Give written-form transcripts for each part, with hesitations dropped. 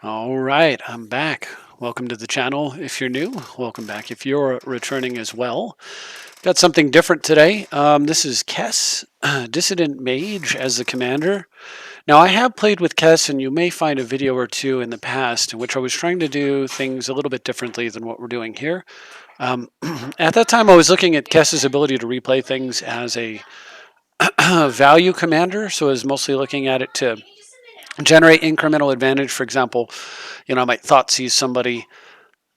All right, I'm back. Welcome to the channel if you're new. Welcome back if you're returning as well. Got something different today. This is Kess, Dissident Mage as the commander. Now, I have played with Kess, and you may find a video or two in the past in which I was trying to do things a little bit differently than what we're doing here. At that time, I was looking at Kess's ability to replay things as a value commander, so I was mostly looking at it to generate incremental advantage. For example, I might thought seize somebody,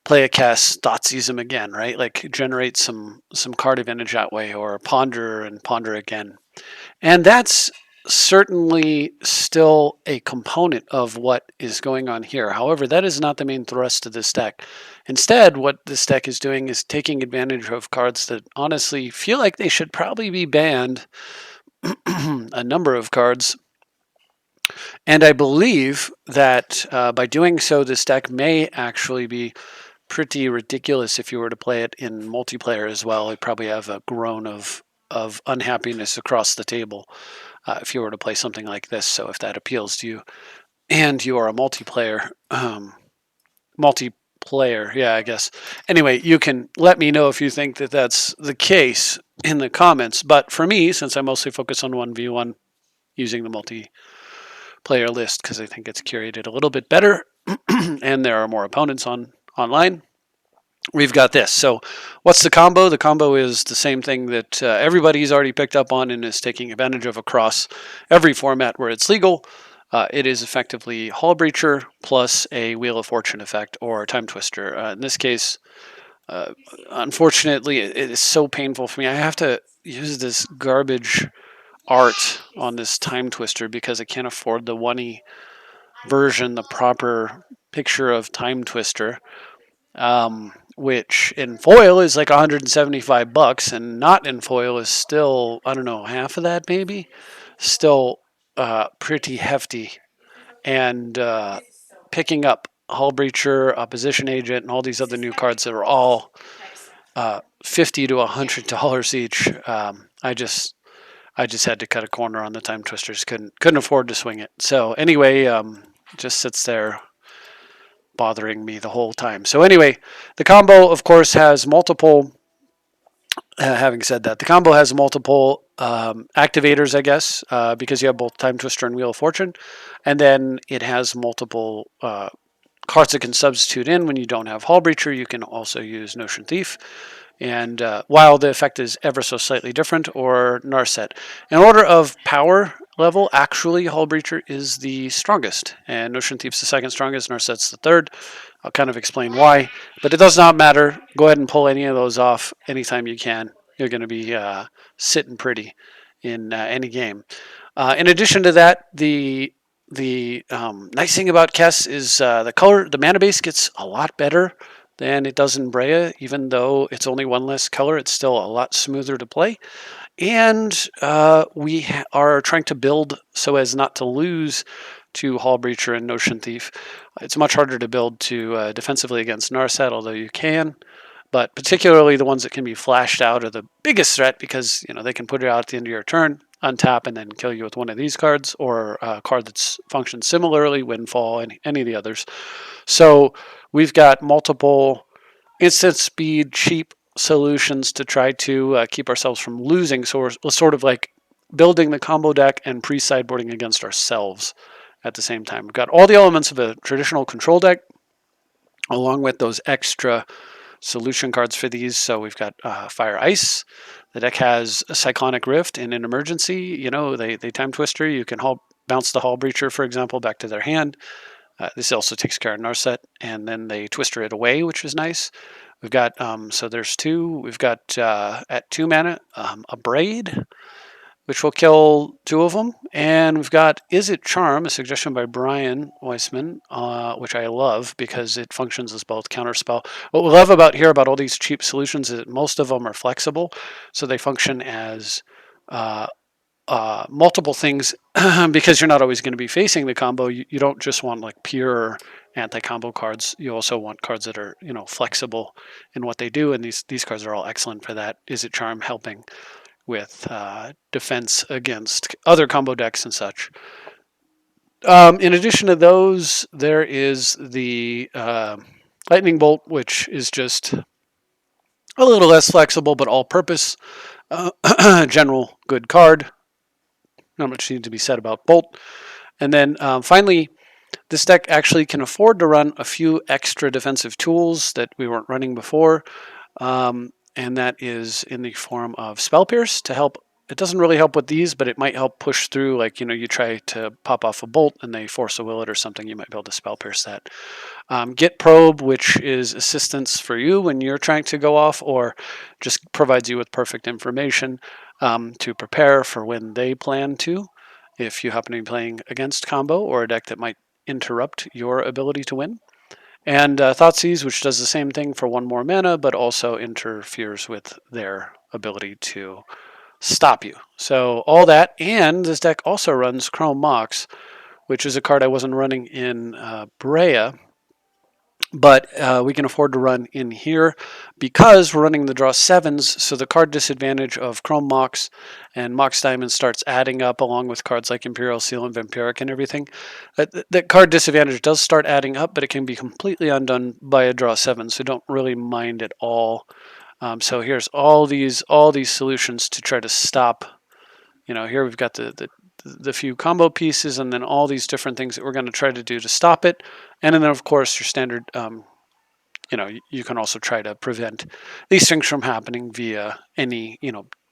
play a Kess, thought seize them again, right? Like generate some card advantage that way, or ponder and ponder again. And that's certainly still a component of what is going on here. However, that is not the main thrust of this deck. Instead, what this deck is doing is taking advantage of cards that honestly feel like they should probably be banned, a number of cards. And I believe that by doing so, this deck may actually be pretty ridiculous if you were to play it in multiplayer as well. You'd probably have a groan of unhappiness across the table if you were to play something like this. So if that appeals to you, and you are a multiplayer, yeah, I guess. Anyway, you can let me know if you think that that's the case in the comments. But for me, since I mostly focus on 1v1 using the multiplayer list because I think it's curated a little bit better and there are more opponents online, we've got this. So what's the combo? The combo is the same thing that everybody's already picked up on and is taking advantage of across every format where it's legal. It is effectively Hull Breacher plus a Wheel of Fortune effect or Time Twister. In this case, unfortunately, it is so painful for me. I have to use this garbage art on this Time Twister because I can't afford the 1E version, the proper picture of Time Twister. Which in foil is like $175, and not in foil is still, I don't know, half of that maybe. Still pretty hefty. And picking up Hull Breacher, Opposition Agent, and all these other new cards that are all $50 to $100 each. I just had to cut a corner on the Time Twisters. Couldn't afford to swing it. So anyway, just sits there bothering me the whole time. So anyway, the combo, of course, has multiple. Having said that, the combo has multiple activators, I guess, because you have both Time Twister and Wheel of Fortune, and then it has multiple cards that can substitute in when you don't have Hull Breacher. You can also use Notion Thief. And while the effect is ever so slightly different, or Narset. In order of power level, actually, Hull Breacher is the strongest, and Notion Thief's the second strongest, Narset's the third. I'll kind of explain why, but it does not matter. Go ahead and pull any of those off anytime you can. You're going to be sitting pretty in any game. In addition to that, the nice thing about Kess is the mana base gets a lot better than it does in Brea. Even though it's only one less color, it's still a lot smoother to play. And we are trying to build so as not to lose to Hull Breacher and Notion Thief. It's much harder to build to defensively against Narset, although you can. But particularly the ones that can be flashed out are the biggest threat because they can put it out at the end of your turn, untap, and then kill you with one of these cards, or a card that's functions similarly, Windfall, any of the others. So we've got multiple instant speed, cheap solutions to try to keep ourselves from losing. So we're sort of like building the combo deck and pre-sideboarding against ourselves at the same time. We've got all the elements of a traditional control deck, along with those extra solution cards for these. So we've got Fire Ice. The deck has a Cyclonic Rift in an emergency. They Time Twister. You can bounce the Hull Breacher, for example, back to their hand. This also takes care of Narset, and then they Twister it away, which is nice. We've got, so there's two. We've got, at 2 mana, a Braid, which will kill 2 of them. And we've got Is It Charm, a suggestion by Brian Weissman, which I love because it functions as both counterspell. What we love about all these cheap solutions is that most of them are flexible, so they function as multiple things because you're not always going to be facing the combo. You don't just want like pure anti-combo cards. You also want cards that are flexible in what they do, and these cards are all excellent for that. Is It Charm helping with defense against other combo decks and such. In addition to those, there is the Lightning Bolt, which is just a little less flexible, but all-purpose. General good card. Not much needs to be said about Bolt. And then finally, this deck actually can afford to run a few extra defensive tools that we weren't running before. And that is in the form of Spell Pierce to help. It doesn't really help with these, but it might help push through. Like, you try to pop off a bolt and they force a will it or something, you might be able to Spell Pierce that. Get Probe, which is assistance for you when you're trying to go off, or just provides you with perfect information to prepare for when they plan to, if you happen to be playing against combo or a deck that might interrupt your ability to win. And Thoughtseize, which does the same thing for one more mana, but also interferes with their ability to stop you. So all that, and this deck also runs Chrome Mox, which is a card I wasn't running in Brea, but we can afford to run in here because we're running the draw sevens, so the card disadvantage of Chrome Mox and Mox Diamond starts adding up along with cards like Imperial Seal and Vampiric and everything. That card disadvantage does start adding up, but it can be completely undone by a draw seven, so don't really mind at all. So here's all these solutions to try to stop. Here we've got the few combo pieces, and then all these different things that we're going to try to do to stop it. And then, of course, your standard, you can also try to prevent these things from happening via any,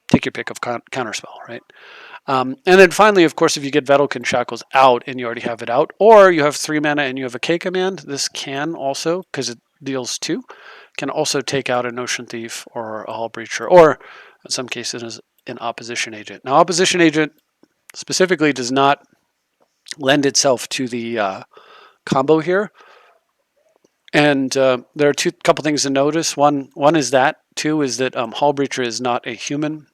take your pick of counterspell, right? And then finally, of course, if you get Vedalken Shackles out and you already have it out, or you have 3 mana and you have a K command, this can also, because it deals 2, can also take out an Ocean Thief or a Hull Breacher, or in some cases, an Opposition Agent. Now, Opposition Agent specifically does not lend itself to the combo here. And there are couple things to notice. One is that. Two is that Hull Breacher is not a human.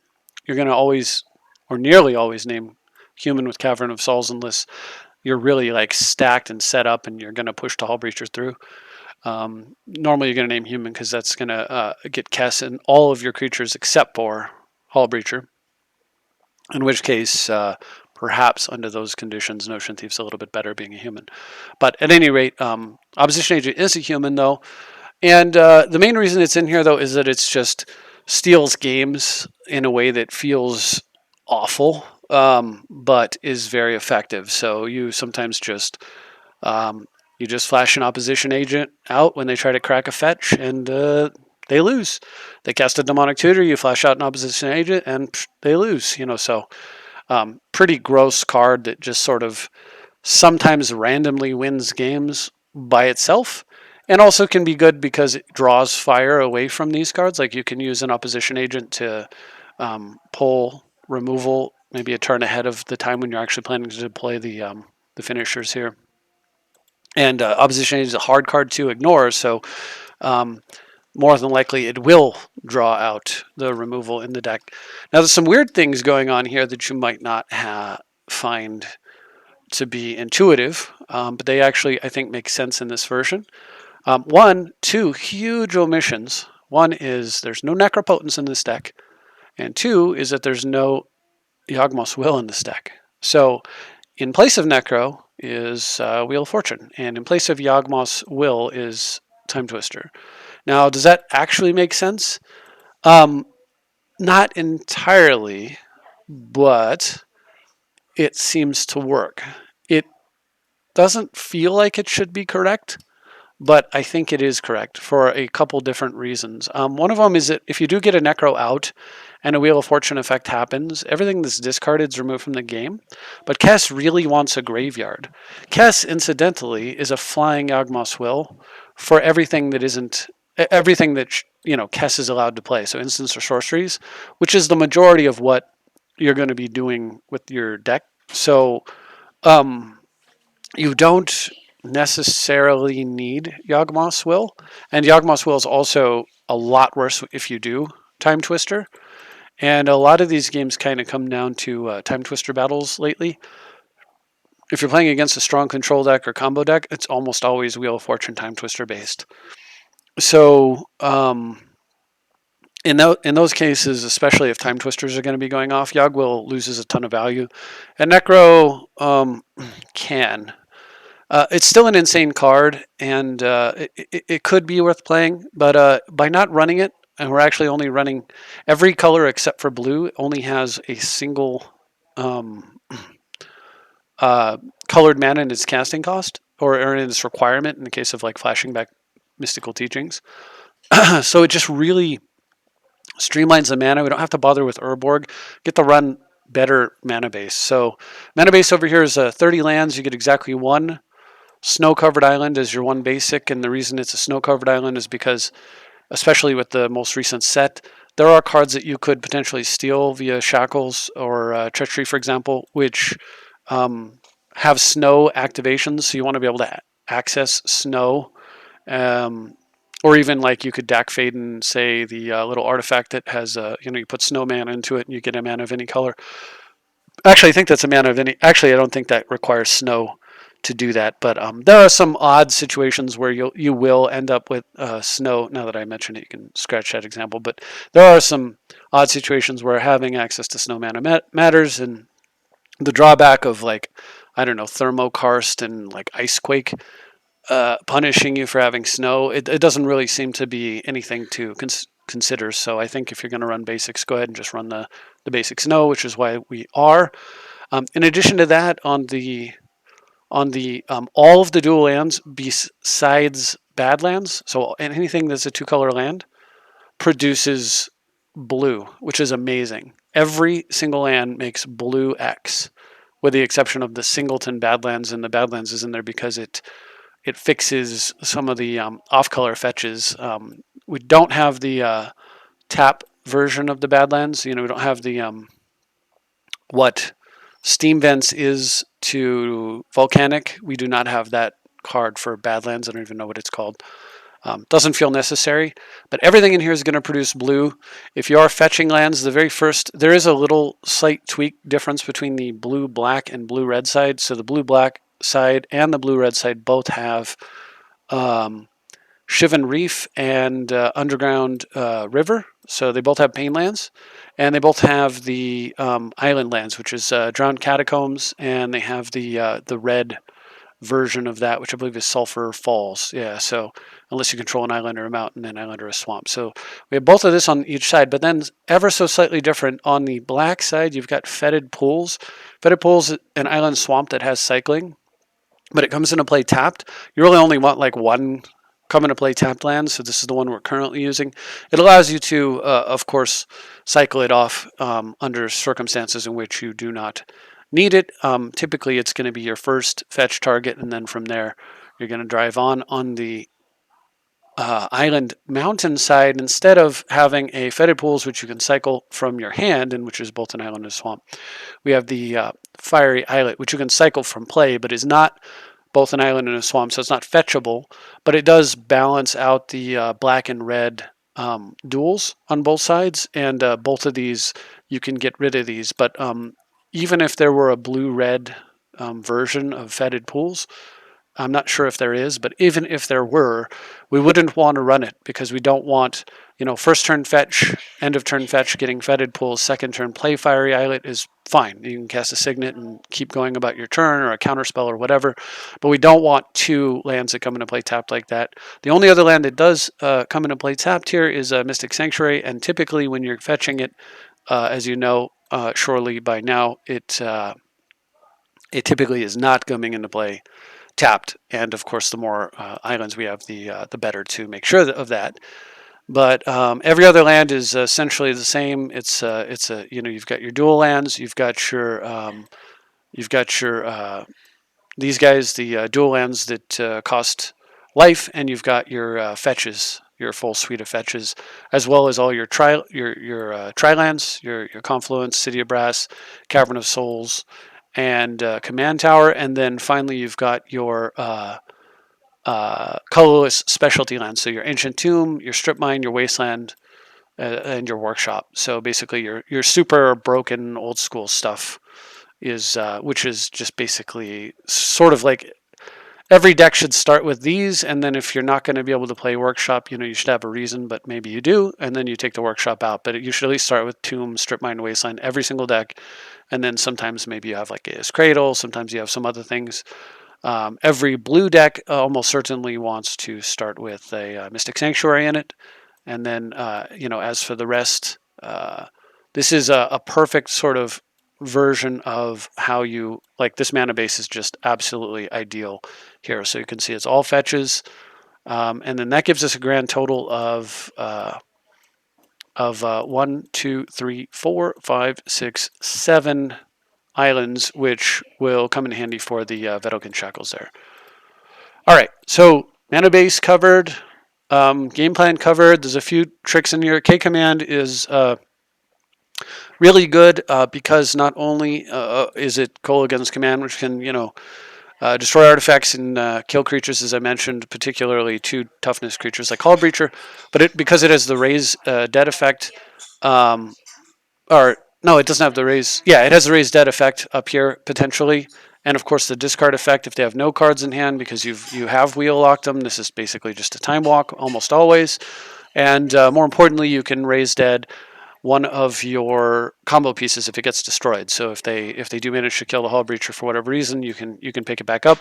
You're going to always, or nearly always, name human with Cavern of Souls unless you're really like stacked and set up and you're going to push the Hull Breacher through. Normally you're going to name human because that's going to get Kess and all of your creatures except for Hull Breacher. In which case, perhaps under those conditions, Ocean Thief's a little bit better being a human. But at any rate, Opposition Agent is a human, though. And the main reason it's in here, though, is that it's just steals games in a way that feels awful, but is very effective. So you sometimes just flash an Opposition Agent out when they try to crack a fetch, and they lose. They cast a Demonic Tutor, you flash out an Opposition Agent, and they lose. So pretty gross card that just sort of sometimes randomly wins games by itself, and also can be good because it draws fire away from these cards. Like you can use an Opposition Agent to pull removal maybe a turn ahead of the time when you're actually planning to deploy the finishers here. And Opposition Agent is a hard card to ignore, so more than likely it will draw out the removal in the deck. Now, there's some weird things going on here that you might not find to be intuitive, but they actually, I think, make sense in this version. Two huge omissions. One is there's no Necropotence in this deck, and two is that there's no Yawgmoth's Will in this deck. So in place of Necro is Wheel of Fortune, and in place of Yawgmoth's Will is Time Twister. Now, does that actually make sense? Not entirely, but it seems to work. It doesn't feel like it should be correct, but I think it is correct for a couple different reasons. One of them is that if you do get a Necro out and a Wheel of Fortune effect happens, everything that's discarded is removed from the game. But Kess really wants a graveyard. Kess, incidentally, is a flying Yawgmoth's Will for everything that Kess is allowed to play. So instants or sorceries, which is the majority of what you're going to be doing with your deck. So you don't necessarily need Yawgmoth's Will, and Yawgmoth's Will is also a lot worse if you do Time Twister. And a lot of these games kind of come down to Time Twister battles lately. If you're playing against a strong control deck or combo deck, it's almost always Wheel of Fortune Time Twister based. So in those cases, especially if time twisters are going to be going off, Yogg will loses a ton of value, and Necro can. It's still an insane card, and it could be worth playing, but by not running it, and we're actually only running every color except for blue only has a single um, colored mana in its casting cost or in its requirement in the case of like flashing back mystical teachings. So it just really streamlines the mana. We don't have to bother with Urborg. Get to run better mana base. So mana base over here is 30 lands. You get exactly one snow-covered island as your one basic, and the reason it's a snow-covered island is because, especially with the most recent set, there are cards that you could potentially steal via Shackles or Treachery, for example, which have snow activations. So you want to be able to access snow, um, or even like you could Dak Fade and say the little artifact that has you put snow mana into it and you get a mana of any color. Actually, I think that's a mana of any. Actually, I don't think that requires snow to do that. But there are some odd situations where you will end up with snow. Now that I mentioned it, you can scratch that example. But there are some odd situations where having access to snow mana matters, and the drawback of like I don't know thermokarst and like icequake punishing you for having snow, it doesn't really seem to be anything to consider. So I think if you're going to run basics, go ahead and just run the basic snow, which is why we are. In addition to that, on the all of the dual lands besides Badlands, so anything that's a 2-color land produces blue, which is amazing. Every single land makes blue X, with the exception of the Singleton Badlands, and the Badlands is in there because it fixes some of the off-color fetches. We don't have the tap version of the Badlands. We don't have the what Steam Vents is to Volcanic. We do not have that card for Badlands. I don't even know what it's called. Doesn't feel necessary, but everything in here is going to produce blue. If you are fetching lands, the very first, there is a little slight tweak difference between the blue-black and blue-red side. So the blue-black side and the blue-red side both have Shivan Reef and Underground River. So they both have Pain lands, and they both have the Island lands, which is Drowned Catacombs, and they have the red version of that, which I believe is Sulphur Falls. Yeah, so unless you control an island or a mountain, an island or a swamp. So we have both of this on each side, but then ever so slightly different. On the black side, you've got Fetid Pools. Fetid Pools, an island swamp that has cycling, but it comes into play tapped. You really only want like one come into play tapped land, so this is the one we're currently using. It allows you to, of course, cycle it off under circumstances in which you do not need it. Typically, it's going to be your first fetch target, and then from there, you're going to drive on the island mountain side. Instead of having a Fetid Pools, which you can cycle from your hand, and which is both an island and a swamp, we have the Fiery Islet, which you can cycle from play, but is not both an island and a swamp, so it's not fetchable, but it does balance out the black and red duels on both sides, and both of these, you can get rid of these, but even if there were a blue-red version of Fetid Pools, I'm not sure if there is, but even if there were, we wouldn't want to run it because we don't want, first turn fetch, end of turn fetch, getting Fetid Pools, second turn play Fiery Islet is fine. You can cast a Signet and keep going about your turn or a counterspell or whatever, but we don't want two lands that come into play tapped like that. The only other land that does come into play tapped here is Mystic Sanctuary, and typically when you're fetching it, as you know, surely by now, it typically is not coming into play tapped, and of course the more islands we have, the better to make sure of that. But every other land is essentially the same. It's a you've got your dual lands, you've got your these guys, the dual lands that cost life, and you've got your fetches, your full suite of fetches, as well as all your tri lands, your Confluence, City of Brass, Cavern of Souls, and Command Tower, and then finally you've got your colorless specialty lands. So your Ancient Tomb, your Strip Mine, your Wasteland, and your Workshop. So basically your super broken old school stuff is which is just basically sort of like every deck should start with these, and then if you're not going to be able to play Workshop, you should have a reason, but maybe you do, and then you take the Workshop out. But you should at least start with Tomb, Strip Mine, Wasteland, every single deck, and then sometimes maybe you have like Gaia's Cradle, sometimes you have some other things. Every blue deck almost certainly wants to start with a Mystic Sanctuary in it, and then as for the rest, this is a perfect sort of version of how you like this mana base is just absolutely ideal here. So you can see it's all fetches, and then that gives us a grand total of 1, 2, 3, 4, 5, 6, 7 islands, which will come in handy for the Vedalken Shackles there. All right, so mana base covered, game plan covered. There's a few tricks in here. K command is really good because not only is it Kolaghan's command, which can destroy artifacts and kill creatures, as I mentioned, particularly 2 toughness creatures like Hull Breacher, but because it has the raise dead effect, or no, it doesn't have the raise. Yeah, it has the raise dead effect up here potentially, and of course the discard effect if they have no cards in hand because you have wheel locked them. This is basically just a time walk almost always, and more importantly, you can raise dead one of your combo pieces if it gets destroyed. So if they do manage to kill the Hull Breacher for whatever reason, you can pick it back up,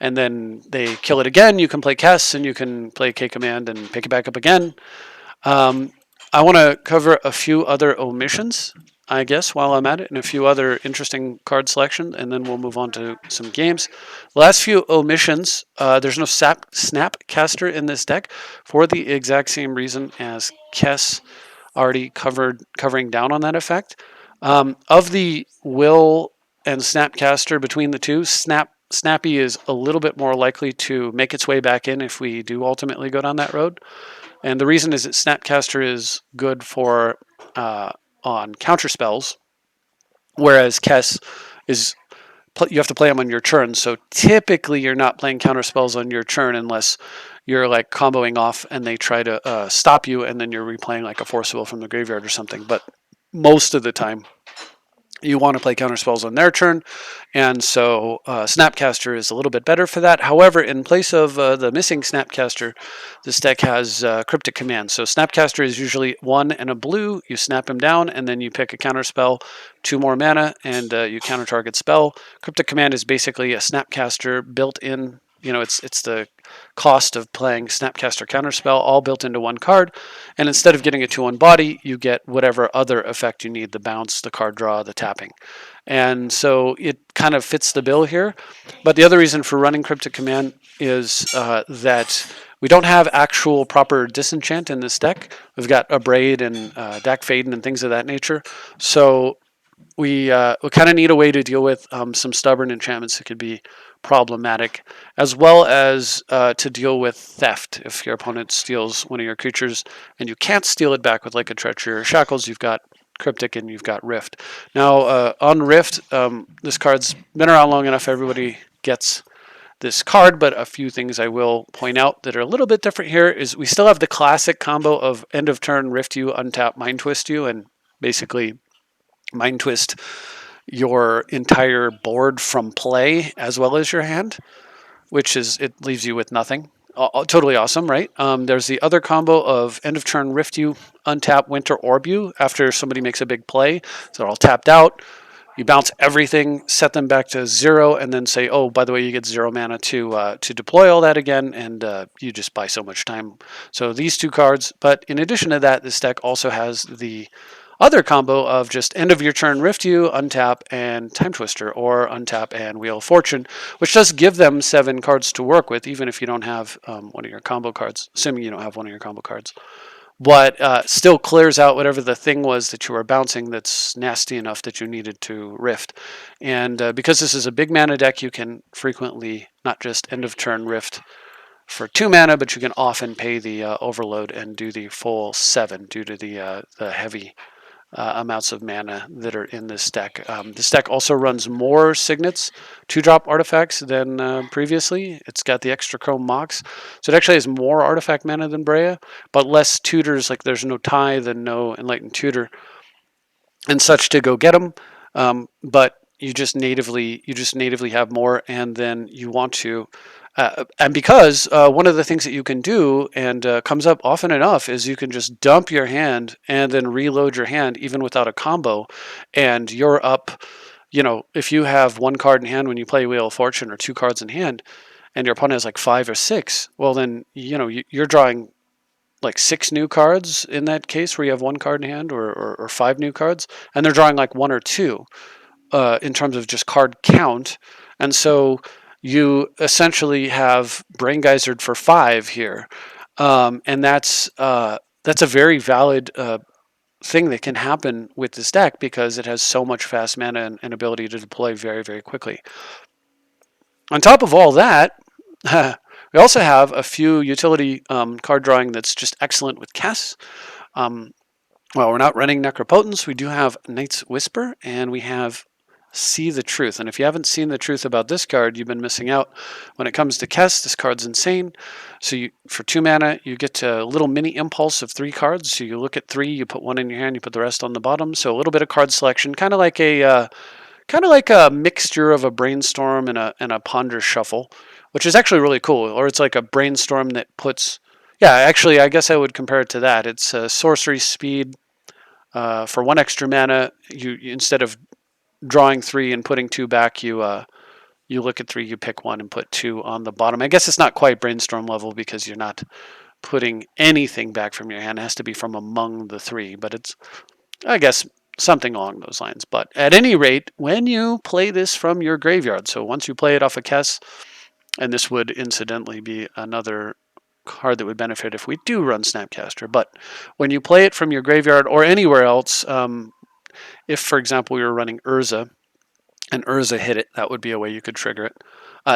and then they kill it again. You can play Kess and you can play K command and pick it back up again. I want to cover a few other omissions, I guess, while I'm at it, and a few other interesting card selections, and then we'll move on to some games. The last few omissions, there's no Snapcaster in this deck for the exact same reason as Kess already covering down on that effect. Of the Will and Snapcaster between the two, Snappy is a little bit more likely to make its way back in if we do ultimately go down that road. And the reason is that Snapcaster is good for on counter spells, whereas Kess is you have to play them on your turn. So typically you're not playing counter spells on your turn unless you're like comboing off and they try to stop you, and then you're replaying like a Force Will from the graveyard or something. But most of the time, you want to play counter spells on their turn, and so Snapcaster is a little bit better for that. However, in place of the missing Snapcaster, this deck has Cryptic Command. So Snapcaster is usually 1 and a blue. You snap him down, and then you pick a counter spell, 2 more mana, and you counter target spell. Cryptic Command is basically a Snapcaster built in. It's the cost of playing Snapcaster Counterspell all built into one card, and instead of getting a 2/1 body, you get whatever other effect you need: the bounce, the card draw, the tapping. And so it kind of fits the bill here. But the other reason for running Cryptic Command is that we don't have actual proper disenchant in this deck. We've got Abrade and Dak Faden and things of that nature. So we kind of need a way to deal with some stubborn enchantments that could be problematic, as well as to deal with theft. If your opponent steals one of your creatures and you can't steal it back with like a Treachery or Shackles, you've got Cryptic and you've got Rift. Now, on Rift, this card's been around long enough, everybody gets this card, but a few things I will point out that are a little bit different here is we still have the classic combo of end of turn, Rift you, untap, Mind Twist you, and basically Mind Twist your entire board from play as well as your hand, which is it leaves you with nothing. Totally awesome, right? There's the other combo of end of turn Rift you, untap, Winter Orb you after somebody makes a big play. So they're all tapped out. You bounce everything, set them back to 0, and then say, oh, by the way, you get 0 mana to deploy all that again, and you just buy so much time. So these 2 cards, but in addition to that, this deck also has the other combo of just end of your turn Rift you, untap, and Time Twister, or untap and Wheel of Fortune, which does give them 7 cards to work with, even if you don't have one of your combo cards, assuming you don't have one of your combo cards. But still clears out whatever the thing was that you were bouncing that's nasty enough that you needed to Rift. And because this is a big mana deck, you can frequently not just end of turn Rift for 2 mana, but you can often pay the overload and do the full 7 due to the heavy amounts of mana that are in this deck. This deck also runs more Signets 2-drop artifacts than previously. It's got the extra Chrome Mox, so it actually has more artifact mana than Brea, but less tutors. Like there's no Tithe and no Enlightened Tutor and such to go get them. But you just natively have more, and then you want to And because one of the things that you can do and comes up often enough is you can just dump your hand and then reload your hand even without a combo, and you're up. If you have one card in hand when you play Wheel of Fortune or two cards in hand, and your opponent has like five or six, well then you're drawing like six new cards in that case where you have one card in hand, or five new cards, and they're drawing like one or two in terms of just card count. And so you essentially have Brain Geysered for five here. And that's a very valid thing that can happen with this deck because it has so much fast mana and ability to deploy very, very quickly. On top of all that, we also have a few utility card drawing that's just excellent with Kess. Well, we're not running Necropotence. We do have Knight's Whisper, and we have See the Truth. And if you haven't seen the truth about this card, you've been missing out. When it comes to Kess, this card's insane. So for 2 mana, you get a little mini impulse of 3 cards. So you look at 3, you put 1 in your hand, you put the rest on the bottom. So a little bit of card selection, kind of like a mixture of a Brainstorm and a Ponder Shuffle, which is actually really cool. Or it's like a Brainstorm that puts, yeah, actually, I guess I would compare it to that. It's a sorcery speed. For 1 extra mana, you instead of drawing 3 and putting 2 back, you look at 3, you pick 1 and put 2 on the bottom. I guess it's not quite Brainstorm level because you're not putting anything back from your hand. It has to be from among the 3, but it's, I guess, something along those lines. But at any rate, when you play this from your graveyard, so once you play it off a Kess, and this would incidentally be another card that would benefit if we do run Snapcaster, but when you play it from your graveyard or anywhere else, if, for example, we were running Urza and Urza hit it, that would be a way you could trigger it.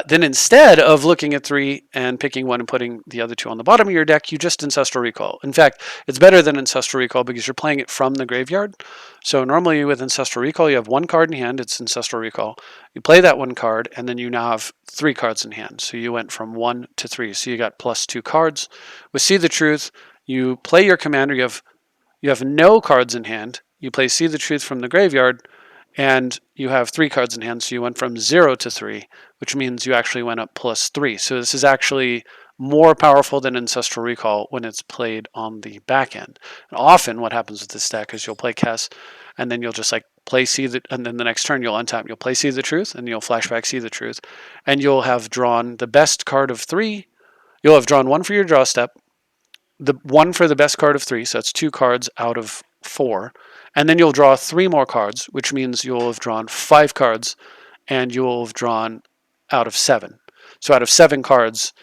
Then instead of looking at 3 and picking 1 and putting the other 2 on the bottom of your deck, you just Ancestral Recall. In fact, it's better than Ancestral Recall because you're playing it from the graveyard. So normally with Ancestral Recall, you have 1 card in hand, it's Ancestral Recall. You play that 1 card, and then you now have 3 cards in hand. So you went from 1 to 3. So you got plus 2 cards. With See the Truth, you play your commander, you have no cards in hand. You play See the Truth from the graveyard, and you have 3 cards in hand, so you went from 0 to 3, which means you actually went up plus 3. So this is actually more powerful than Ancestral Recall when it's played on the back end. And often what happens with this deck is you'll play Kess, and then you'll just like play and then the next turn you'll untap, you'll play See the Truth, and you'll flashback See the Truth, and you'll have drawn the best card of 3. You'll have drawn 1 for your draw step, the 1 for the best card of 3, so that's 2 cards out of 4. And then you'll draw 3 more cards, which means you'll have drawn 5 cards, and you'll have drawn out of 7. So out of 7 cards,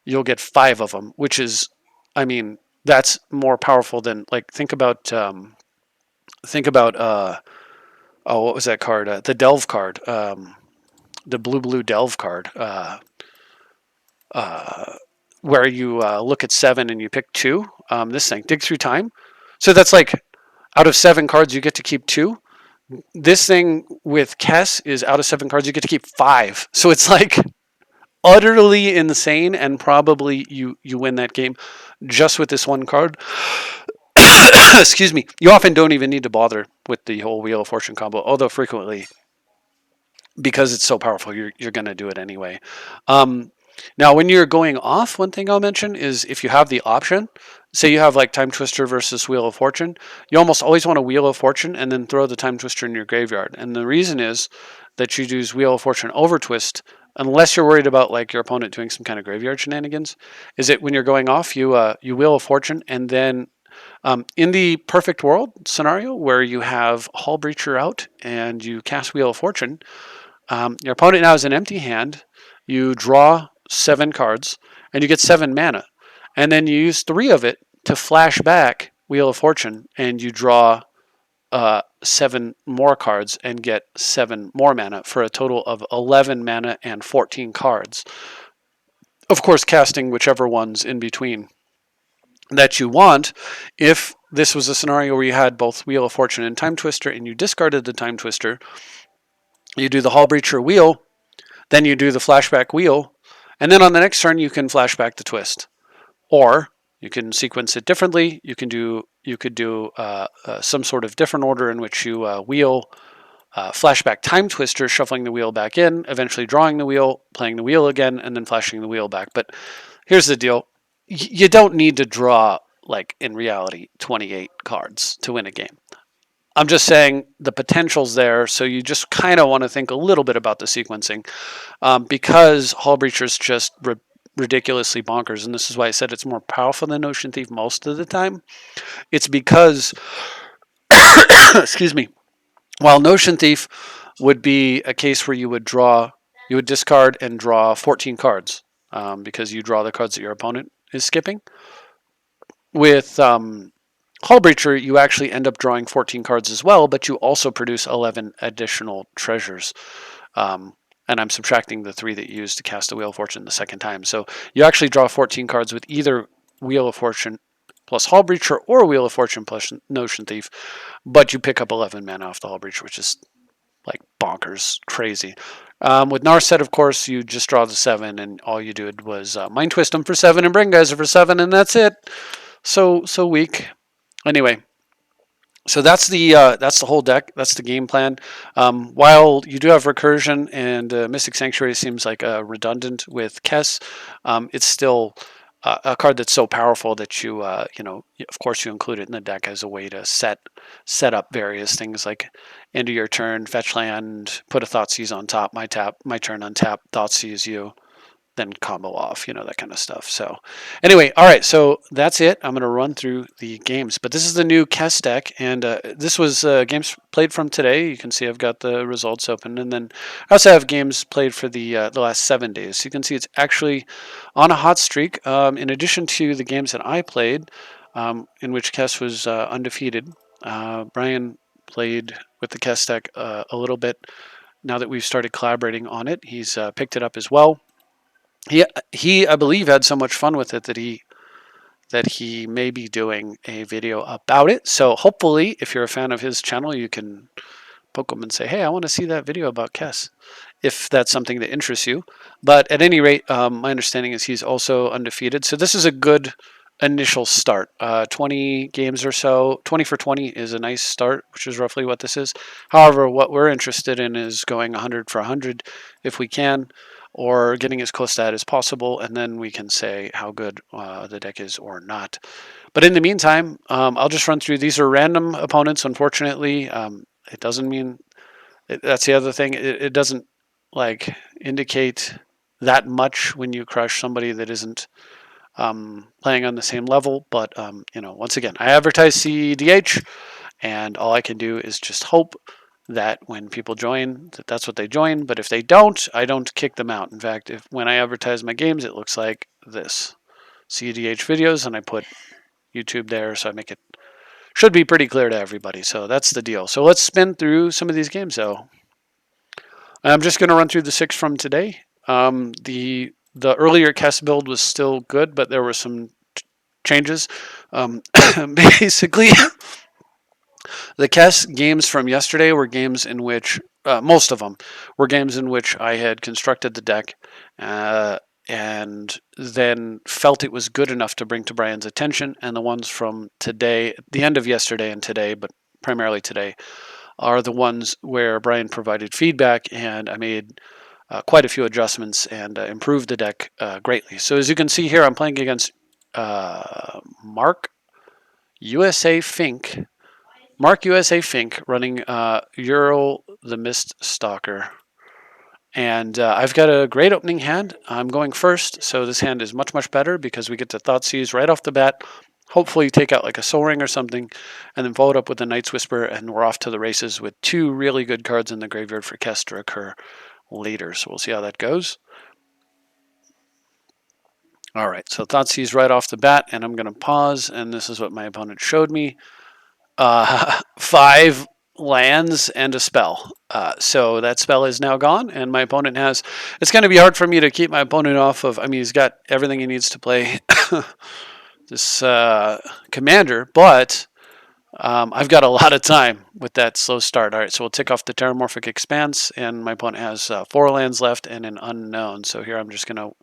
you'll get 5 of them, which is, I mean, that's more powerful than, like, think about oh, what was that card? The Delve card, the blue Delve card, where you look at 7 and you pick 2. This thing, Dig Through Time. So that's like, out of 7 cards, you get to keep 2. This thing with Kess is out of 7 cards, you get to keep 5. So it's like utterly insane, and probably you win that game just with this 1 card. Excuse me. You often don't even need to bother with the whole Wheel of Fortune combo, although frequently, because it's so powerful, you're going to do it anyway. Now, when you're going off, one thing I'll mention is if you have the option, say you have like Time Twister versus Wheel of Fortune, you almost always want a Wheel of Fortune and then throw the Time Twister in your graveyard. And the reason is that you use Wheel of Fortune over Twist, unless you're worried about like your opponent doing some kind of graveyard shenanigans, is that when you're going off, you Wheel of Fortune, and then in the perfect world scenario where you have Hull Breacher out and you cast Wheel of Fortune, your opponent now has an empty hand, you draw 7 cards, and you get 7 mana. And then you use 3 of it to flash back Wheel of Fortune, and you draw 7 more cards and get 7 more mana for a total of 11 mana and 14 cards. Of course, casting whichever ones in between that you want. If this was a scenario where you had both Wheel of Fortune and Time Twister, and you discarded the Time Twister, you do the Hull Breacher Wheel, then you do the flashback Wheel, and then on the next turn you can flashback the Twist. Or you can sequence it differently. You could do some sort of different order in which you wheel flashback time twister, shuffling the wheel back in, eventually drawing the wheel, playing the wheel again, and then flashing the wheel back. But here's the deal. You don't need to draw, like in reality, 28 cards to win a game. I'm just saying the potential's there, so you just kind of want to think a little bit about the sequencing, because Hull Breacher's just ridiculously bonkers, and this is why I said it's more powerful than Ocean Thief most of the time. It's because, excuse me, while Notion Thief would be a case where you would discard and draw 14 cards, because you draw the cards that your opponent is skipping. With Hull Breacher, you actually end up drawing 14 cards as well, but you also produce 11 additional treasures. And I'm subtracting the 3 that you used to cast the Wheel of Fortune the second time. So you actually draw 14 cards with either Wheel of Fortune plus Hull Breacher or Wheel of Fortune plus Notion Thief, but you pick up 11 mana off the Hull Breacher, which is like bonkers, crazy. With Narset, of course, you just draw the 7, and all you did was Mind Twist them for 7 and Bring Geyser for 7, and that's it. So weak. Anyway, so that's the whole deck. That's the game plan. While you do have Recursion and Mystic Sanctuary seems like redundant with Kess, it's still a card that's so powerful that you of course you include it in the deck as a way to set up various things like end of your turn, fetch land, put a Thoughtseize on top, my turn untap, Thoughtseize you, then combo off, that kind of stuff. So anyway, all right, so that's it. I'm going to run through the games, but this is the new Kess deck, and this was games played from today. You can see I've got the results open, and then I also have games played for the last 7 days. So you can see it's actually on a hot streak. In addition to the games that I played, in which Kess was undefeated, Brian played with the Kess deck a little bit. Now that we've started collaborating on it, he's picked it up as well. He I believe had so much fun with it that he may be doing a video about it. So hopefully, if you're a fan of his channel, you can poke him and say, "Hey, I want to see that video about Kess," if that's something that interests you. But at any rate, my understanding is he's also undefeated. So this is a good initial start. 20 games or so. 20 for 20 is a nice start, which is roughly what this is. However, what we're interested in is going 100 for 100 if we can, or getting as close to that as possible, and then we can say how good the deck is or not. But in the meantime, I'll just run through. These are random opponents, unfortunately. It doesn't mean... That's the other thing. It doesn't like indicate that much when you crush somebody that isn't playing on the same level. But once again, I advertise CEDH, and all I can do is just hope that when people join, that's what they join. But if they don't, I don't kick them out. In fact, when I advertise my games, it looks like this: CEDH videos, and I put YouTube there, so I make it should be pretty clear to everybody. So that's the deal. So let's spin through some of these games, though. I'm just going to run through the 6 from today. The earlier Kess build was still good, but there were some changes. Basically, the Kess games from yesterday were games in which, most of them, were games in which I had constructed the deck and then felt it was good enough to bring to Brian's attention. And the ones from today, the end of yesterday and today, but primarily today, are the ones where Brian provided feedback, and I made quite a few adjustments and improved the deck greatly. So as you can see here, I'm playing against Mark USA Fink, running Ural the Mist Stalker. And I've got a great opening hand. I'm going first, so this hand is much, much better because we get to Thoughtseize right off the bat. Hopefully take out like a Soul Ring or something, and then follow it up with a Night's Whisper, and we're off to the races with 2 really good cards in the graveyard for Kess to recur later. So we'll see how that goes. All right, so Thoughtseize right off the bat, and I'm going to pause, and this is what my opponent showed me. 5 lands and a spell. So that spell is now gone, and my opponent has... It's going to be hard for me to keep my opponent off of... I mean, he's got everything he needs to play this commander, but I've got a lot of time with that slow start. All right, so we'll tick off the Terramorphic Expanse, and my opponent has 4 lands left and an unknown. So here I'm just going to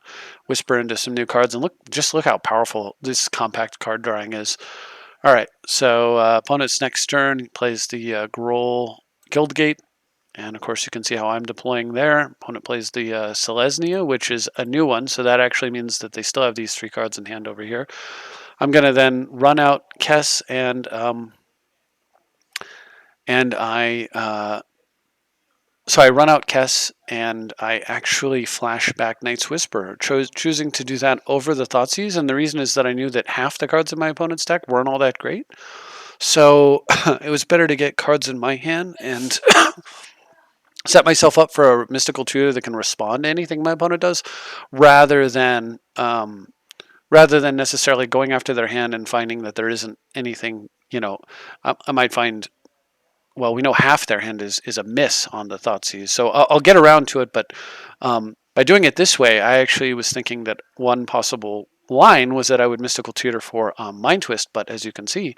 whisper into some new cards, and look how powerful this compact card drawing is. All right, so opponent's next turn, he plays the Groll Guildgate, And of course, you can see how I'm deploying there. Opponent plays the Selesnya, which is a new one, so that actually means that they still have these 3 cards in hand over here. I'm going to then run out Kess so I run out Kess and I actually flash back Knight's Whisper, choosing to do that over the Thoughtseize. And the reason is that I knew that half the cards in my opponent's deck weren't all that great. So it was better to get cards in my hand and set myself up for a mystical tutor that can respond to anything my opponent does, rather than necessarily going after their hand and finding that there isn't anything. I might find, well, we know half their hand is a miss on the Thoughtseize. So I'll get around to it, but by doing it this way, I actually was thinking that one possible line was that I would mystical tutor for Mind Twist, but as you can see,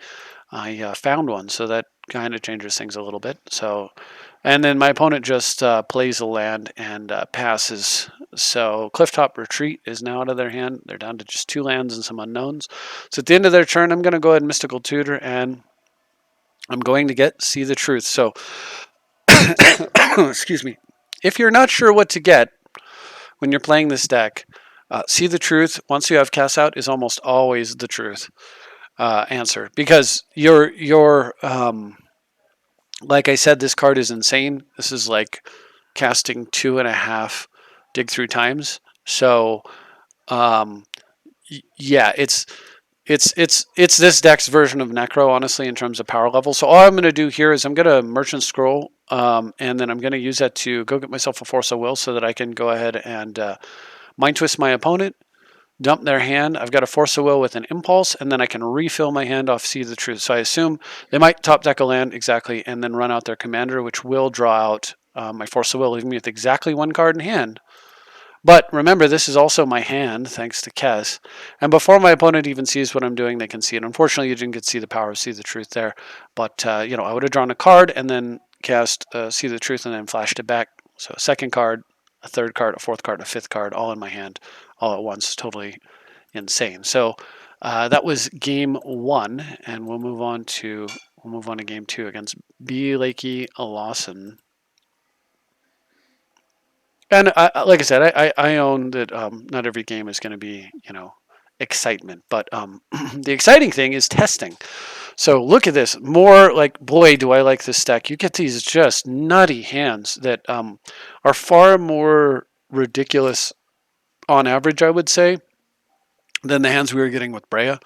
I found one, so that kind of changes things a little bit. So, and then my opponent just plays a land and passes. So Clifftop Retreat is now out of their hand. They're down to just 2 lands and some unknowns. So at the end of their turn, I'm going to go ahead and mystical tutor, and I'm going to get See the Truth. So, excuse me. If you're not sure what to get when you're playing this deck, See the Truth, once you have Kess out, is almost always the truth answer. Because you're like I said, this card is insane. This is like casting 2.5 dig through times. So, yeah, it's this deck's version of Necro, honestly, in terms of power level. So all I'm going to do here is I'm going to Merchant Scroll, and then I'm going to use that to go get myself a Force of Will so that I can go ahead and Mind Twist my opponent, dump their hand. I've got a Force of Will with an Impulse, and then I can refill my hand off See the Truth. So I assume they might top deck a land, exactly, and then run out their commander, which will draw out my Force of Will, leaving me with exactly 1 card in hand. But remember, this is also my hand, thanks to Kess. And before my opponent even sees what I'm doing, they can see it. Unfortunately, you didn't get to see the power of See the Truth there. But, I would have drawn a card and then cast See the Truth and then flashed it back. So a second card, a third card, a fourth card, a fifth card, all in my hand, all at once. Totally insane. So that was game 1, and we'll move on to game 2 against B. Lakey Lawson. And like I said, I own that not every game is going to be, excitement. But the exciting thing is testing. So look at this. More like, boy, do I like this deck. You get these just nutty hands that are far more ridiculous on average, I would say, than the hands we were getting with Brea.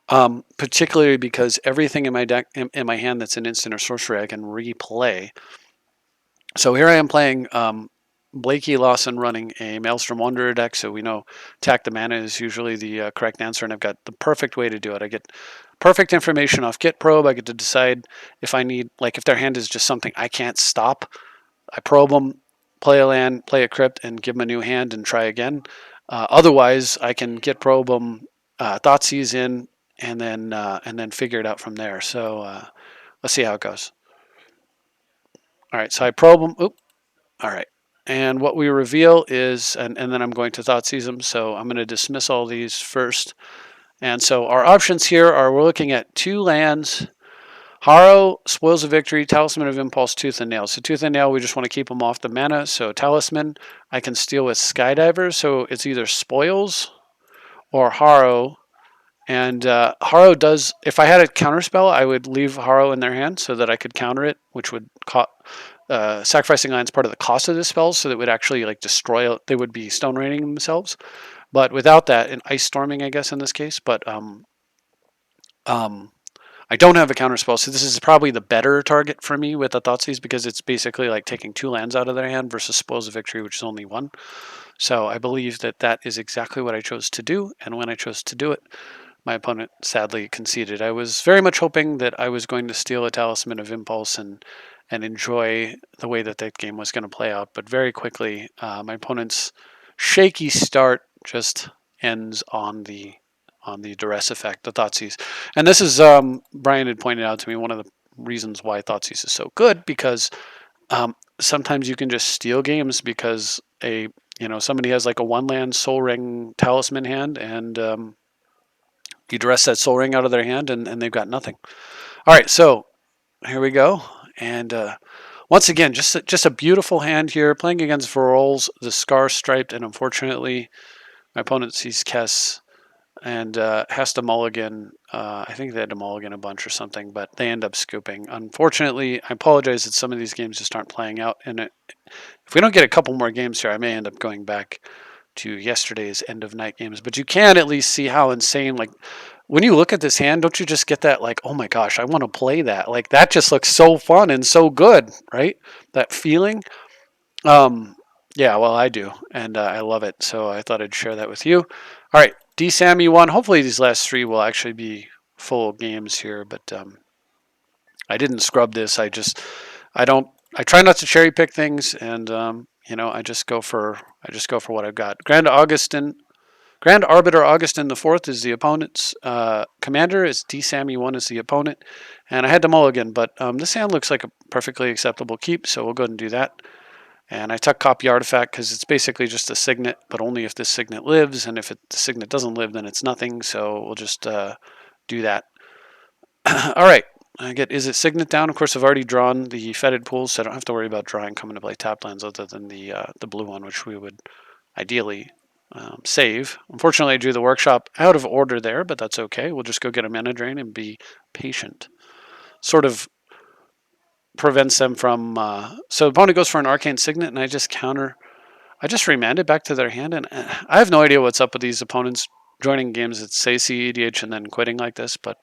Particularly because everything in my deck, in my hand that's an instant or sorcery, I can replay. So here I am playing Blakey Lawson running a Maelstrom Wanderer deck, so we know attack the mana is usually the correct answer, and I've got the perfect way to do it. I get perfect information off Git Probe. I get to decide if I need, like if their hand is just something I can't stop, I probe them, play a land, play a crypt, and give them a new hand and try again. Otherwise, I can Git Probe them, Thoughtseize in, and then figure it out from there. So let's see how it goes. All right, so I probe them. Oop. All right. And what we reveal is, and then I'm going to Thoughtseize them, so I'm going to dismiss all these first. And so our options here are, we're looking at 2 lands, Harrow, Spoils of Victory, Talisman of Impulse, Tooth and Nail. So Tooth and Nail, we just want to keep them off the mana. So Talisman, I can steal with Skydiver, so it's either Spoils or Harrow. And Harrow does, if I had a counterspell, I would leave Harrow in their hand so that I could counter it, which would sacrificing land is part of the cost of the spells, so that would actually like destroy it. They would be stone raining themselves. But without that, and ice storming, I guess in this case. But I don't have a counterspell, so this is probably the better target for me with the Thoughtseize, because it's basically like taking 2 lands out of their hand versus Spoils of Victory, which is only 1. So I believe that that is exactly what I chose to do, and when I chose to do it, my opponent sadly conceded. I was very much hoping that I was going to steal a Talisman of Impulse and enjoy the way that that game was going to play out. But very quickly, my opponent's shaky start just ends on the duress effect, the Thoughtseize. And this is, Brian had pointed out to me, one of the reasons why Thoughtseize is so good, because sometimes you can just steal games because somebody has like a 1-land Soul Ring Talisman hand, and you duress that Soul Ring out of their hand, and they've got nothing. All right, so here we go. And once again, just a beautiful hand here. Playing against Varolz, the Scar Striped, and unfortunately, my opponent sees Kess and has to mulligan. I think they had to mulligan a bunch or something, but they end up scooping. Unfortunately, I apologize that some of these games just aren't playing out. And if we don't get a couple more games here, I may end up going back to yesterday's end of night games. But you can at least see how insane, like, when you look at this hand, don't you just get that, like, oh my gosh, I want to play that? Like, that just looks so fun and so good, right? That feeling. Um, yeah, well, I do, and I love it. So I thought I'd share that with you. All right, D Sam, you won. Hopefully, these last three will actually be full games here, but I didn't scrub this. I don't, I try not to cherry pick things, and I just go for what I've got. Grand Arbiter Augustin the Fourth is the opponent's commander. Is D Sammy One is the opponent, and I had to mulligan, but this hand looks like a perfectly acceptable keep, so we'll go ahead and do that. And I took copy artifact because it's basically just a signet, but only if this signet lives, and if the signet doesn't live, then it's nothing. So we'll just do that. All right. I get is it signet down? Of course, I've already drawn the fetid pools, so I don't have to worry about drawing coming to play tap lands other than the blue one, which we would ideally save. Unfortunately, I drew the workshop out of order there, but that's okay. We'll just go get a mana drain and be patient. Sort of prevents them from. So the opponent goes for an arcane signet, and I just counter. I just remand it back to their hand, and I have no idea what's up with these opponents joining games that say CEDH and then quitting like this, but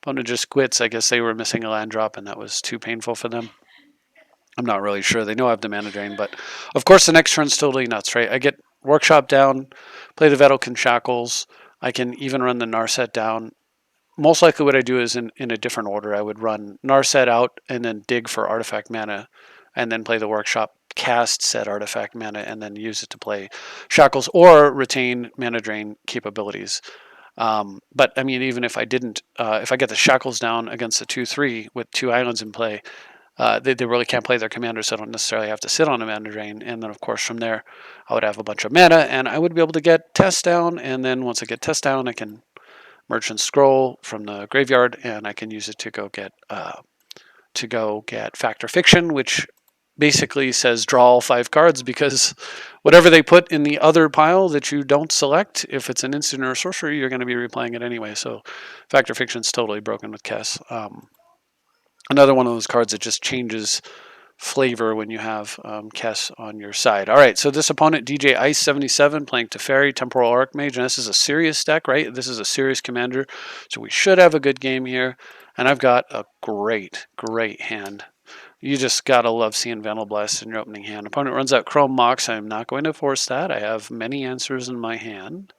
opponent just quits. I guess they were missing a land drop, and that was too painful for them. I'm not really sure. They know I have the mana drain, but of course the next turn's totally nuts, right? I get Workshop down, play the Vedalken Shackles. I can even run the Narset down. Most likely what I do is in a different order. I would run Narset out and then dig for artifact mana and then play the Workshop, cast said artifact mana, and then use it to play Shackles or retain mana drain capabilities. But I mean, even if I didn't, if I get the Shackles down against the 2/3 with two islands in play, they really can't play their commanders, so I don't necessarily have to sit on a mana drain. And then, of course, from there, I would have a bunch of mana, and I would be able to get Test down. And then once I get Test down, I can Merchant Scroll from the graveyard, and I can use it to go get Factor Fiction, which basically says draw all 5 cards, because whatever they put in the other pile that you don't select, if it's an instant or a sorcery, you're going to be replaying it anyway. So Factor Fiction's totally broken with Kess. Another one of those cards that just changes flavor when you have Kess on your side. All right, so this opponent, DJ Ice 77, playing Teferi, Temporal Archmage, and this is a serious deck, right? This is a serious commander, so we should have a good game here. And I've got a great hand. You just gotta love seeing Vandal Blast in your opening hand. Opponent runs out Chrome Mox. I'm not going to force that. I have many answers in my hand.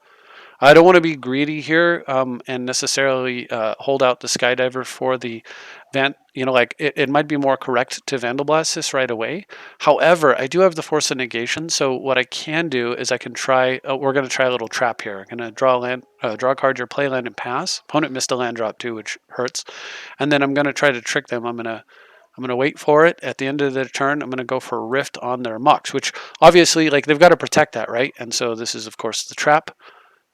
I don't want to be greedy here and necessarily hold out the Skydiver for the it might be more correct to Vandal Blast this right away. However, I do have the Force of Negation, so what I can do is I can try, we're going to try a little trap here. I'm going to draw a card, your play land, and pass. Opponent missed a land drop too, which hurts. And then I'm going to try to trick them. I'm going to wait for it. At the end of the turn, I'm going to go for a Rift on their Mox, which obviously, like, they've got to protect that, right? And so this is, of course, the trap.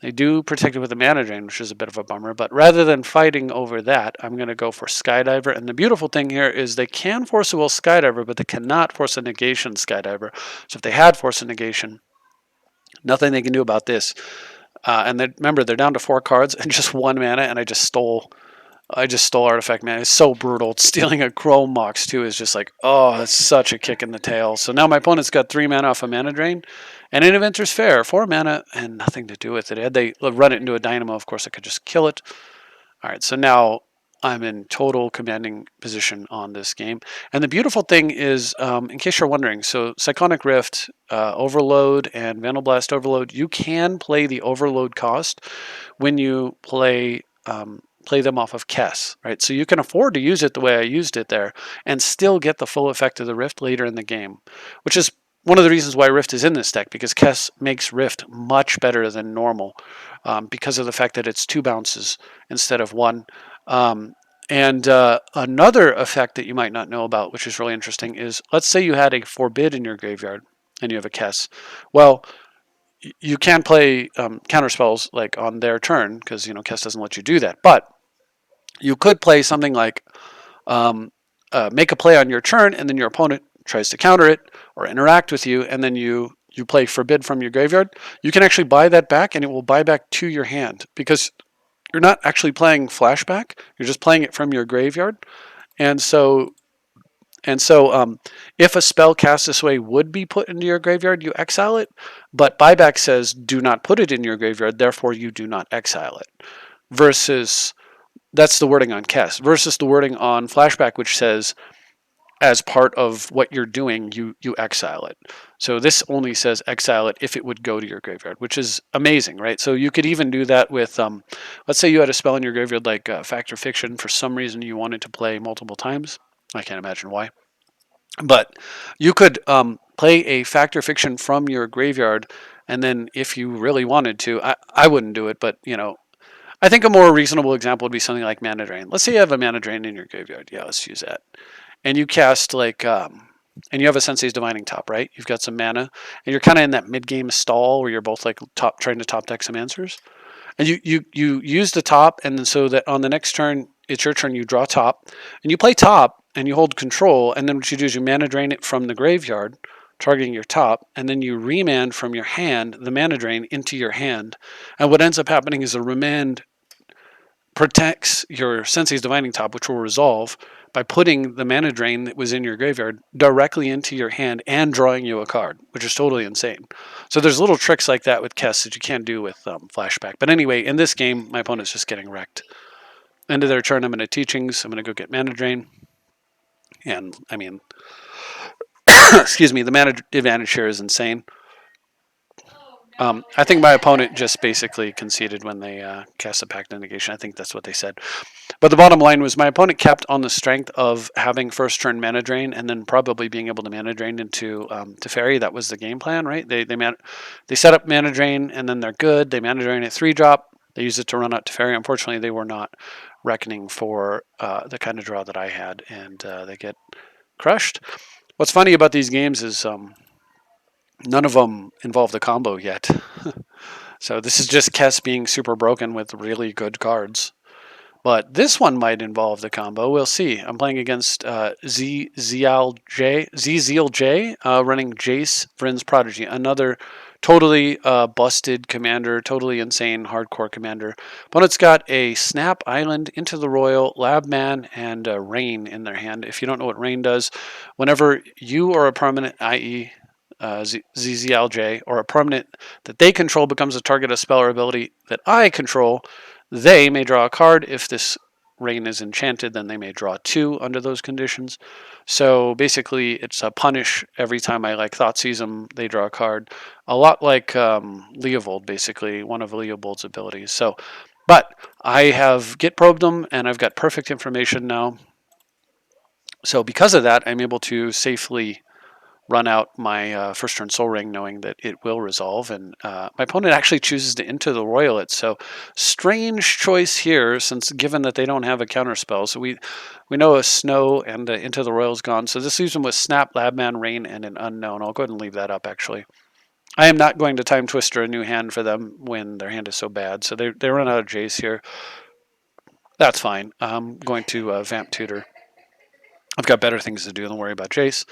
They do protect it with a mana drain, which is a bit of a bummer. But rather than fighting over that, I'm going to go for Skydiver. And the beautiful thing here is they can force a will Skydiver, but they cannot force a negation Skydiver. So if they had force a negation, nothing they can do about this. And remember, they're down to 4 cards and just 1 mana, and I just stole artifact mana. It's so brutal. Stealing a Chrome Mox too is just like, oh, that's such a kick in the tail. So now my opponent's got 3 mana off a mana drain, and in Inventor's Fair, 4 mana and nothing to do with it. Had they run it into a Dynamo, of course I could just kill it. All right, so now I'm in total commanding position on this game. And the beautiful thing is, in case you're wondering, so Cyclonic Rift, Overload, and Vandal Blast Overload, you can play the Overload cost when you play them off of Kess, right? So you can afford to use it the way I used it there and still get the full effect of the Rift later in the game, which is one of the reasons why Rift is in this deck, because Kess makes Rift much better than normal because of the fact that it's 2 bounces instead of 1. And another effect that you might not know about, which is really interesting, is let's say you had a Forbid in your graveyard and you have a Kess. Well, you can play counter spells like on their turn because Kess doesn't let you do that. But you could play something like make a play on your turn, and then your opponent tries to counter it or interact with you, and then you play Forbid from your graveyard, you can actually buy that back, and it will buy back to your hand because you're not actually playing flashback. You're just playing it from your graveyard, and so if a spell cast this way would be put into your graveyard, you exile it. But buyback says do not put it in your graveyard, therefore you do not exile it. Versus that's the wording on Kess. Versus the wording on flashback, which says as part of what you're doing, you exile it. So this only says exile it if it would go to your graveyard, which is amazing, right? So you could even do that with, let's say you had a spell in your graveyard like Fact or Fiction. For some reason you wanted to play multiple times. I can't imagine why. But you could play a Fact or Fiction from your graveyard, and then if you really wanted to, I wouldn't do it, but I think a more reasonable example would be something like Mana Drain. Let's say you have a Mana Drain in your graveyard. Yeah, let's use that. And you cast and you have a Sensei's Divining Top, right? You've got some mana, and you're kind of in that mid-game stall where you're both like trying to top deck some answers. And you use the top, and then so that on the next turn, it's your turn, you draw top, and you play top, and you hold control, and then what you do is you Mana Drain it from the graveyard, targeting your top, and then you remand from your hand the Mana Drain into your hand. And what ends up happening is a remand protects your Sensei's Divining Top, which will resolve by putting the Mana Drain that was in your graveyard directly into your hand and drawing you a card, which is totally insane. So there's little tricks like that with Kess that you can't do with Flashback. But anyway, in this game, my opponent's just getting wrecked. End of their turn, I'm going to Teachings. I'm going to go get Mana Drain. And, I mean, excuse me, the mana advantage here is insane. I think my opponent just basically conceded when they cast a Pact of Negation. I think that's what they said. But the bottom line was my opponent kept on the strength of having first turn Mana Drain and then probably being able to Mana Drain into Teferi. That was the game plan, right? They set up Mana Drain and then they're good. They Mana Drain at 3-drop. They use it to run out Teferi. Unfortunately, they were not reckoning for the kind of draw that I had, and they get crushed. What's funny about these games is none of them involve the combo yet. So this is just Kess being super broken with really good cards. But this one might involve the combo. We'll see. I'm playing against Zeal J, running Jace, Vryn's Prodigy. Another totally busted commander, totally insane hardcore commander. Opponent's got a Snap Island, Into the Royal, Labman, and Rain in their hand. If you don't know what Rain does, whenever you or a permanent, i.e., ZZLJ, or a permanent that they control becomes a target of spell or ability that I control, they may draw a card. If this Rain is enchanted, then they may draw 2 under those conditions. So basically, it's a punish every time I Thoughtseize them, they draw a card. A lot like Leovold, basically, one of Leovold's abilities. So, but I have Git probed them, and I've got perfect information now. So because of that, I'm able to safely run out my first turn Soul Ring, knowing that it will resolve. And my opponent actually chooses to Into the Royal it. So strange choice here, since given that they don't have a counter spell. So we know a Snow and Into the Royal is gone. So this leaves them with Snap, Labman, Rain, and an Unknown. I'll go ahead and leave that up, actually. I am not going to Time Twister a new hand for them when their hand is so bad. So they run out of Jace here. That's fine. I'm going to Vamp Tutor. I've got better things to do than worry about Jace,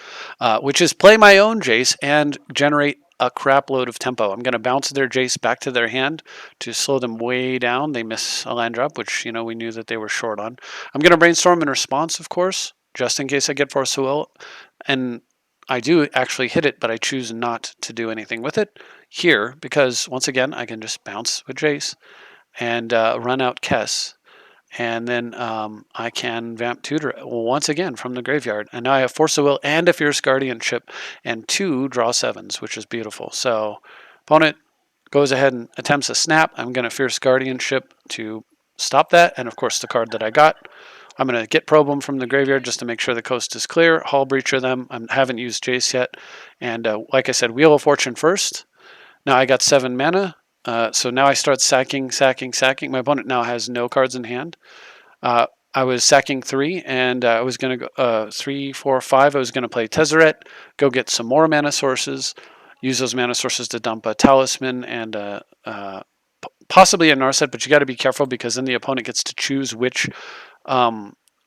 which is play my own Jace and generate a crap load of tempo. I'm going to bounce their Jace back to their hand to slow them way down. They miss a land drop, which we knew that they were short on. I'm going to Brainstorm in response, of course, just in case I get Force of Will. And I do actually hit it, but I choose not to do anything with it here because, once again, I can just bounce with Jace and run out Kess. And then I can Vamp Tutor once again from the graveyard. And now I have Force of Will and a Fierce Guardianship and 2 draw 7s, which is beautiful. So opponent goes ahead and attempts a snap. I'm going to Fierce Guardianship to stop that. And of course the card that I got, I'm going to Git probe them from the graveyard just to make sure the coast is clear. Hull Breacher them. I haven't used Jace yet. And like I said, Wheel of Fortune first. Now I got 7 mana. So now I start sacking. My opponent now has no cards in hand. I was sacking 3, and I was going to go 3, 4, 5. I was going to play Tezzeret, go get some more mana sources, use those mana sources to dump a Talisman and possibly a Narset, but you got to be careful because then the opponent gets to choose which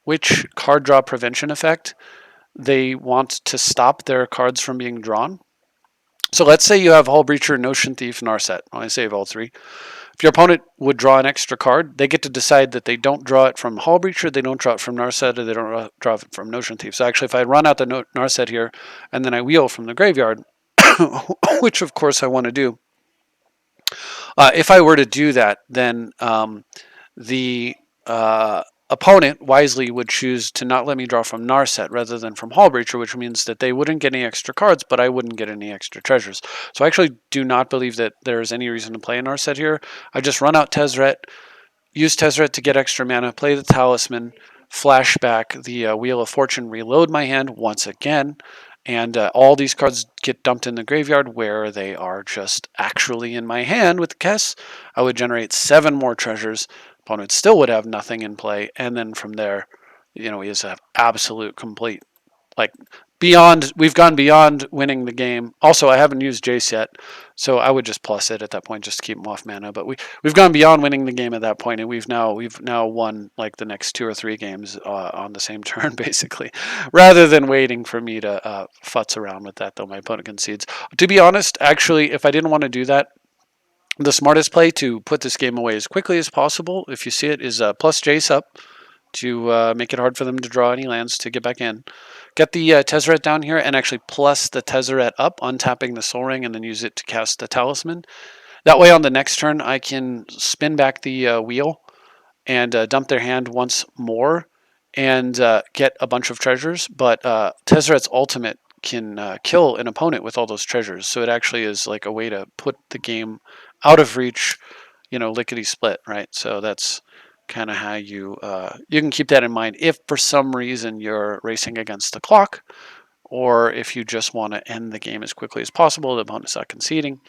which card draw prevention effect they want to stop their cards from being drawn. So let's say you have Hull Breacher, Notion Thief, Narset. I save all three. If your opponent would draw an extra card, they get to decide that they don't draw it from Hull Breacher, they don't draw it from Narset, or they don't draw it from Notion Thief. So actually, if I run out the Narset here, and then I wheel from the graveyard, which of course I want to do, if I were to do that, then the opponent wisely would choose to not let me draw from Narset rather than from Hull Breacher, which means that they wouldn't get any extra cards, but I wouldn't get any extra treasures. So I actually do not believe that there is any reason to play a Narset here. I just run out Tezzeret, use Tezzeret to get extra mana, play the Talisman, flashback the Wheel of Fortune, reload my hand once again, and all these cards get dumped in the graveyard where they are just actually in my hand with the Kess. I would generate 7 more treasures. Opponent still would have nothing in play, and then from there, he has an absolute complete, like, we've gone beyond winning the game. Also, I haven't used Jace yet, so I would just plus it at that point just to keep him off mana. But we've gone beyond winning the game at that point, and we've now won like the next 2 or 3 games on the same turn, basically, rather than waiting for me to futz around with that, though my opponent concedes. To be honest, actually, if I didn't want to do that, the smartest play to put this game away as quickly as possible, if you see it, is plus Jace up to make it hard for them to draw any lands to get back in. Get the Tezzeret down here and actually plus the Tezzeret up, untapping the Soul Ring, and then use it to cast the Talisman. That way on the next turn, I can spin back the wheel and dump their hand once more and get a bunch of treasures. But Tezzeret's ultimate can kill an opponent with all those treasures. So it actually is like a way to put the game out of reach, lickety split, right? So that's kind of how you can keep that in mind if for some reason you're racing against the clock, or if you just want to end the game as quickly as possible, the opponent's not conceding.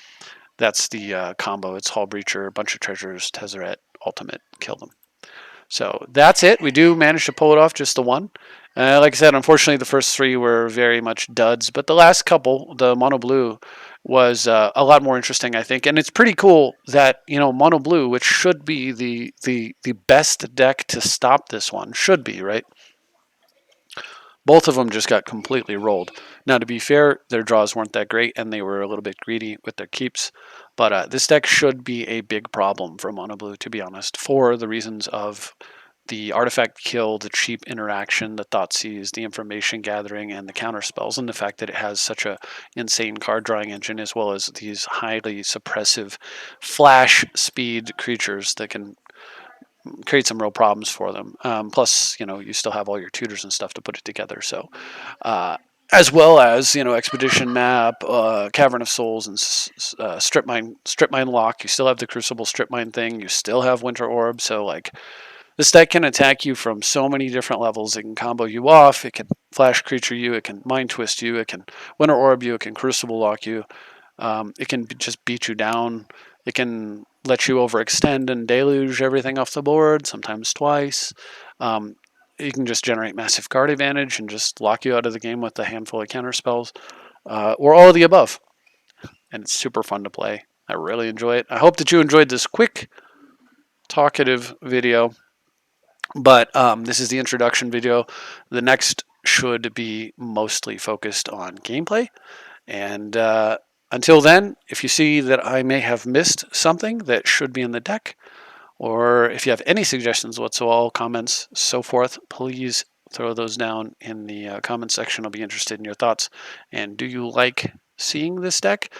That's the combo. It's Hull Breacher, a bunch of treasures, Tezzeret, ultimate, kill them. So that's it. We do manage to pull it off, just the one. Like I said, unfortunately, the first 3 were very much duds, but the last couple, the mono blue, was a lot more interesting, I think. And it's pretty cool that mono blue, which should be the best deck to stop this one, should be, right? Both of them just got completely rolled. Now, to be fair, their draws weren't that great, and they were a little bit greedy with their keeps. But this deck should be a big problem for mono blue, to be honest, for the reasons of the artifact kill, the cheap interaction, the Thoughtseize, the information gathering, and the counter spells, and the fact that it has such a insane card drawing engine, as well as these highly suppressive flash speed creatures that can create some real problems for them. Plus, you still have all your tutors and stuff to put it together. So, as well as Expedition Map, Cavern of Souls, and Strip Mine Lock. You still have the Crucible Strip Mine thing. You still have Winter Orb. So this deck can attack you from so many different levels. It can combo you off. It can flash creature you. It can mind twist you. It can Winter Orb you. It can Crucible Lock you. It can just beat you down. It can let you overextend and deluge everything off the board, sometimes twice. You can just generate massive card advantage and just lock you out of the game with a handful of counter spells, or all of the above. And it's super fun to play. I really enjoy it. I hope that you enjoyed this quick, talkative video. But this is the introduction video. The next should be mostly focused on gameplay. And until then, if you see that I may have missed something that should be in the deck, or if you have any suggestions whatsoever, comments, so forth, please throw those down in the comment section. I'll be interested in your thoughts. And do you like seeing this deck?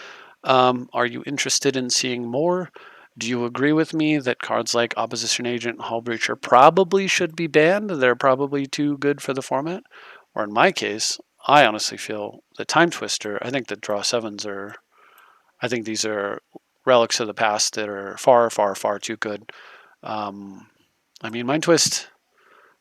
Are you interested in seeing more? Do you agree with me that cards like Opposition Agent and Hull Breacher probably should be banned? They're probably too good for the format? Or in my case, I honestly feel that Time Twister, I think that draw 7s I think these are relics of the past that are far, far, far too good. Mind Twist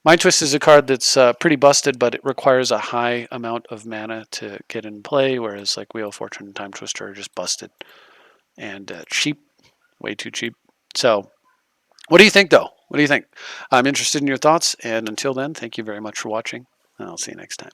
is a card that's pretty busted, but it requires a high amount of mana to get in play, whereas like Wheel of Fortune and Time Twister are just busted and cheap, way too cheap. So what do you think, though? What do you think? I'm interested in your thoughts, and until then, thank you very much for watching, and I'll see you next time.